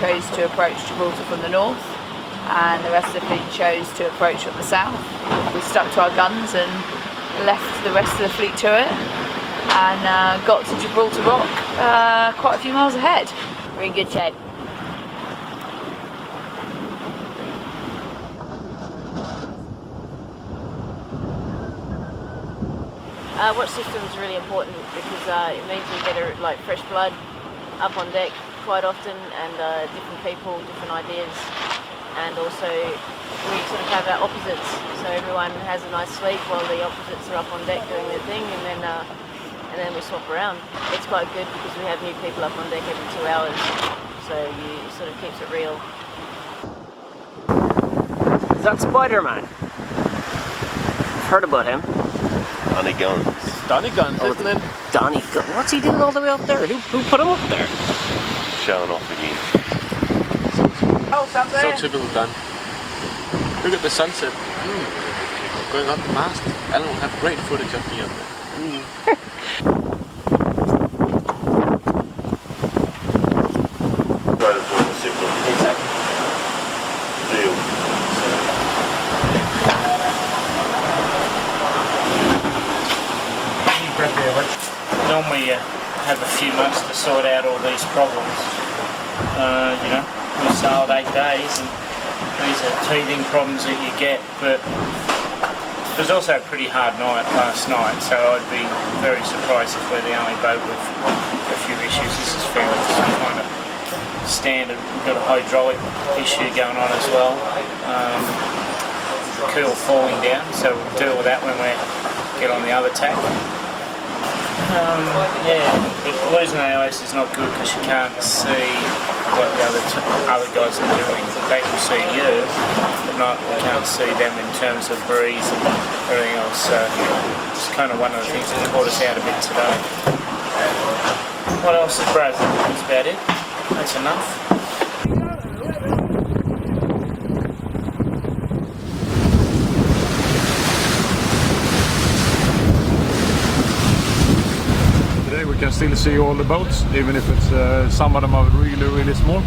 chose to approach Gibraltar from the north, and the rest of the fleet chose to approach from the south. We stuck to our guns and left the rest of the fleet to it, and got to Gibraltar Rock quite a few miles ahead. We're in good shape. Watch system is really important because it means we get fresh blood up on deck quite often, and different people, different ideas, and also we sort of have our opposites, so everyone has a nice sleep while the opposites are up on deck doing their thing, and then we swap around. It's quite good because we have new people up on deck every 2 hours, so you sort of keeps it real. Is that Spider-Man? Heard about him? Donny Guns. Donny Guns, isn't it? Donny Guns. What's he doing all the way up there? Who put him up there? Showing off again. Oh, something. So typical Don. Look at the sunset. Going up the mast. Alan will have great footage of me up there. Normally you have a few months to sort out all these problems. You know, we sailed 8 days and these are teething problems that you get, but it was also a pretty hard night last night, so I'd be very surprised if we're the only boat with a few issues. This is fairly kind of standard. We've got a hydraulic issue going on as well. Keel falling down, so we'll deal with that when we get on the other tack. Yeah, but losing AIS is not good because you can't see what the other guys are doing. They can see you, but we can't see them in terms of breeze and everything else. So it's kind of one of the things that caught us out a bit today. What else is broken? That's about it. That's enough. We can still see all the boats, even if it's some of them are really small.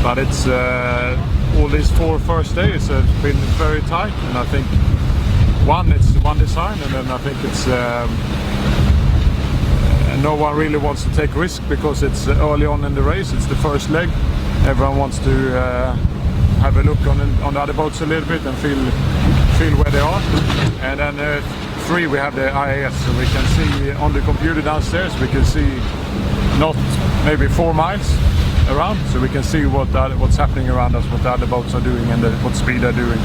But it's all these 4 first days have been very tight, and I think it's one design, and then I think it's no one really wants to take risk because it's early on in the race. It's the first leg. Everyone wants to have a look on the other boats a little bit and feel where they are, and then. 3 we have the IAS, so we can see on the computer downstairs, we can see not maybe 4 miles around, so we can see what's happening around us, what the other boats are doing and what speed they're doing,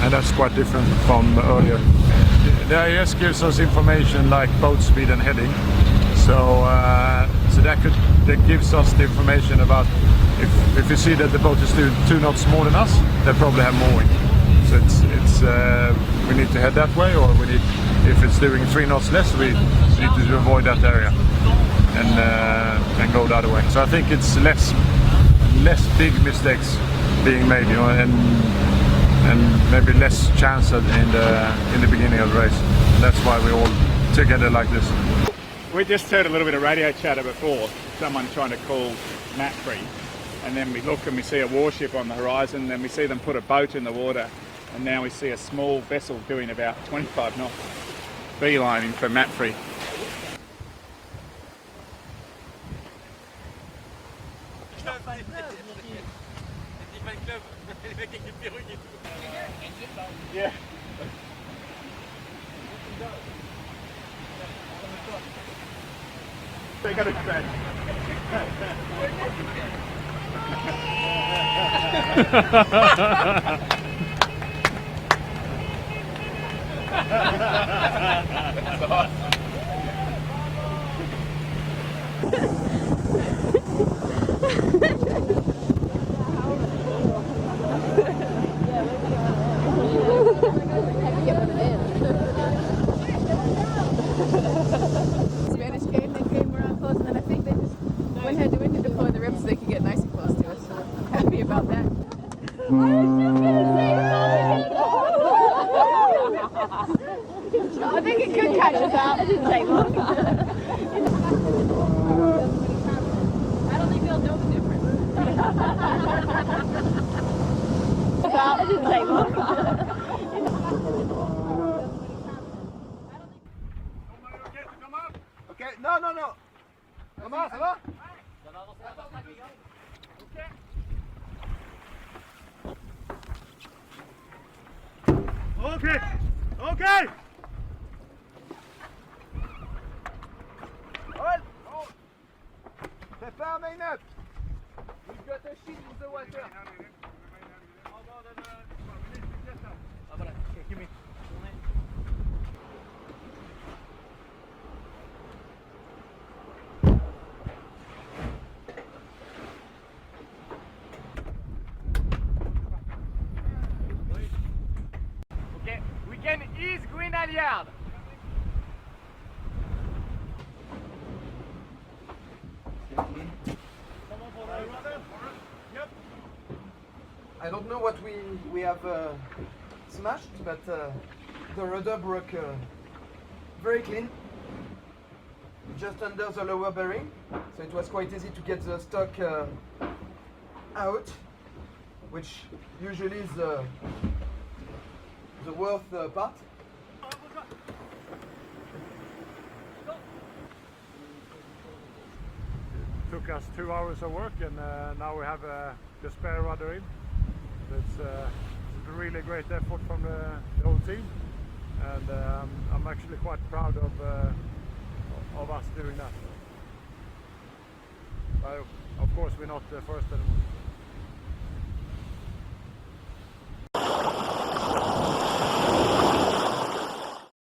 and that's quite different from earlier. The IAS gives us information like boat speed and heading, so that gives us the information about if you see that the boat is doing 2 knots more than us, they probably have mooring. So we need to head that way, or if it's doing 3 knots less, we need to avoid that area and go the other way. So I think it's less big mistakes being made, you know, and maybe less chance in the beginning of the race. And that's why we're all together like this. We just heard a little bit of radio chatter before, someone trying to call Mapfre, and then we look and we see a warship on the horizon, and then we see them put a boat in the water. And now we see a small vessel doing about 25 knots, beelining for Mapfre. Yeah. They got a crash. That's awesome. Spanish came around close, and then I think they just went ahead to wind to deploy the ribs so they could get nice and close to us. So I'm happy about that. I think it could catch us out. It didn't take long. Non, non, non. Comment, ça va? Ok, ok. Hold. Prepare main up. We've got a sheet in the water. Okay, we can ease green yard. I don't know what we have smashed, but the rudder broke very clean, just under the lower bearing, so it was quite easy to get the stock out, which usually is the worst part. Took us 2 hours of work, and now we have the spare rudder in. It's a really great effort from the whole team, and I'm actually quite proud of us doing that. But of course we're not the first anymore.